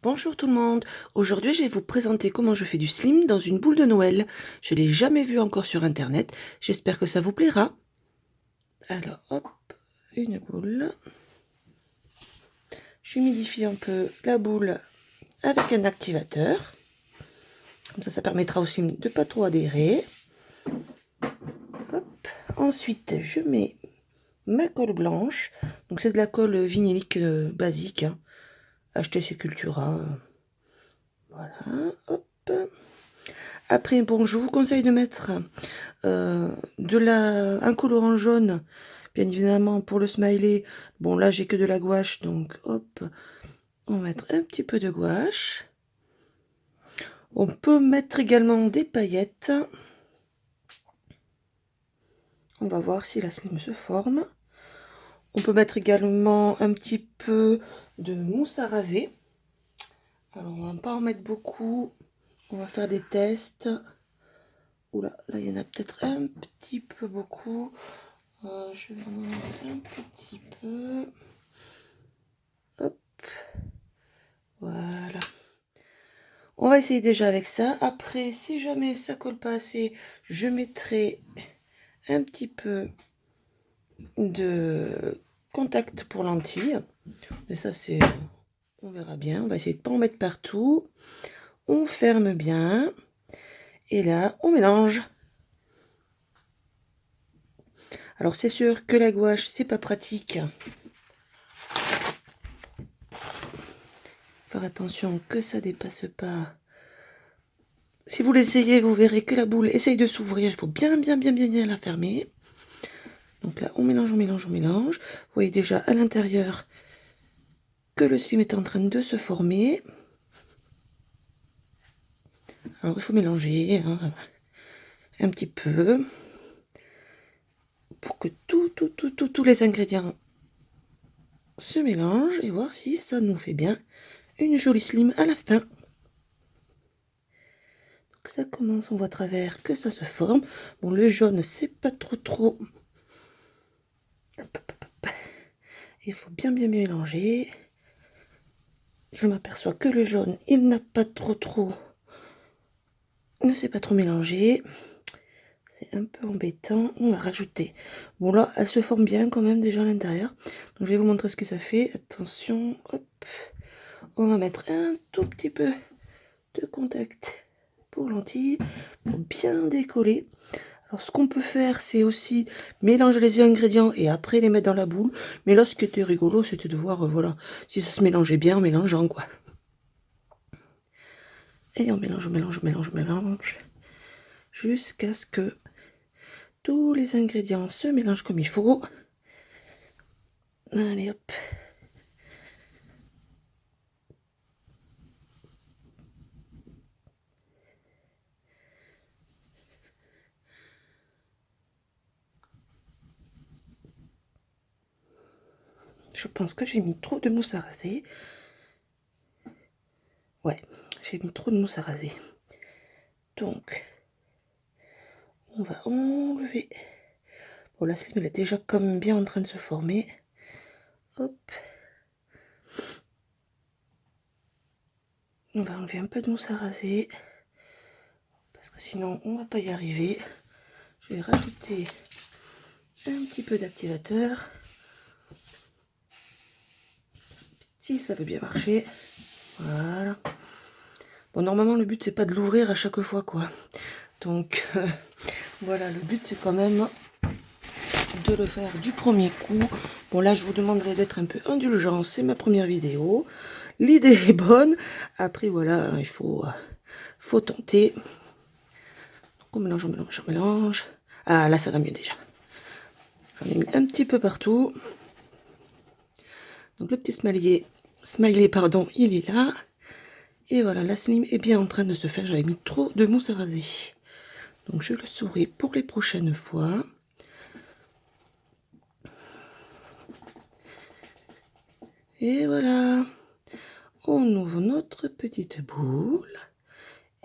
Bonjour tout le monde, aujourd'hui je vais vous présenter comment je fais du slim dans une boule de Noël. Je ne l'ai jamais vu encore sur internet, j'espère que ça vous plaira. Alors hop, une boule. J'humidifie un peu la boule avec un activateur. Comme ça permettra au slim de pas trop adhérer. Hop. Ensuite je mets ma colle blanche, donc c'est de la colle vinylique basique, hein. Achetée chez Cultura. Voilà, hop. Après, bon, je vous conseille de mettre un colorant jaune, bien évidemment, pour le smiley. Bon, là, j'ai que de la gouache, donc hop, on va mettre un petit peu de gouache. On peut mettre également des paillettes. On va voir si la slim se forme. On peut mettre également un petit peu de mousse à raser. Alors, on va pas en mettre beaucoup. On va faire des tests. Oula, là, il y en a peut-être un petit peu beaucoup. Je vais en mettre un petit peu. Hop. Voilà. On va essayer déjà avec ça. Après, si jamais ça colle pas assez, je mettrai un petit peu de contact pour lentilles. Mais ça, c'est... on verra bien. On va essayer de pas en mettre partout. On ferme bien. Et là, on mélange. Alors, c'est sûr que la gouache, c'est pas pratique. Faire attention que ça dépasse pas. Si vous l'essayez, vous verrez que la boule essaye de s'ouvrir. Il faut bien la fermer. Donc là, on mélange, on mélange, on mélange. Vous voyez déjà à l'intérieur que le slim est en train de se former. Alors, il faut mélanger hein, un petit peu pour que tous les ingrédients se mélangent et voir si ça nous fait bien une jolie slim à la fin. Donc ça commence, on voit à travers que ça se forme. Bon, le jaune, c'est pas trop. Il faut bien mélanger. Je m'aperçois que le jaune, il n'a pas trop, ne s'est pas trop mélangé. C'est un peu embêtant. On va rajouter. Bon là, elle se forme bien quand même déjà à l'intérieur. Donc je vais vous montrer ce que ça fait. Attention, hop. On va mettre un tout petit peu de contact pour lentilles pour bien décoller. Alors ce qu'on peut faire, c'est aussi mélanger les ingrédients et après les mettre dans la boule. Mais là, ce qui était rigolo, c'était de voir, voilà, si ça se mélangeait bien en mélangeant, quoi. Et on mélange, jusqu'à ce que tous les ingrédients se mélangent comme il faut. Allez, hop. Je pense que j'ai mis trop de mousse à raser. Ouais, j'ai mis trop de mousse à raser. Donc, on va enlever. Bon, la slim, elle est déjà comme bien en train de se former. Hop. On va enlever un peu de mousse à raser. Parce que sinon, on va pas y arriver. Je vais rajouter un petit peu d'activateur. Si ça veut bien marcher. Voilà. Bon, normalement, le but, c'est pas de l'ouvrir à chaque fois, quoi. Donc, voilà, le but, c'est quand même de le faire du premier coup. Bon, là, je vous demanderai d'être un peu indulgent. C'est ma première vidéo. L'idée est bonne. Après, voilà, il faut tenter. Donc, on mélange. Ah, là, ça va mieux déjà. J'en ai mis un petit peu partout. Donc, le petit smiley, pardon, il est là. Et voilà, la slim est bien en train de se faire. J'avais mis trop de mousse à raser. Donc, je le saurai pour les prochaines fois. Et voilà. On ouvre notre petite boule.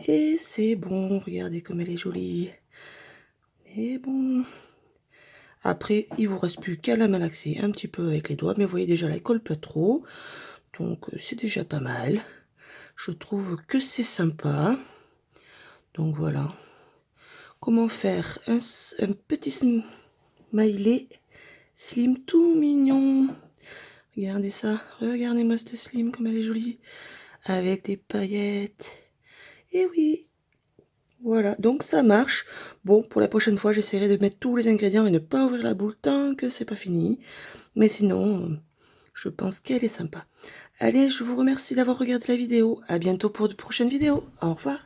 Et c'est bon. Regardez comme elle est jolie. Et bon. Après, il vous reste plus qu'à la malaxer un petit peu avec les doigts. Mais vous voyez déjà, elle colle pas trop. Donc, c'est déjà pas mal. Je trouve que c'est sympa. Donc voilà. Comment faire un petit smiley slim tout mignon. Regardez ça. Regardez-moi cette slim comme elle est jolie. Avec des paillettes. Et oui. Voilà, donc ça marche. Bon, pour la prochaine fois, j'essaierai de mettre tous les ingrédients et ne pas ouvrir la boule tant que c'est pas fini. Mais sinon, je pense qu'elle est sympa. Allez, je vous remercie d'avoir regardé la vidéo. À bientôt pour de prochaines vidéos. Au revoir.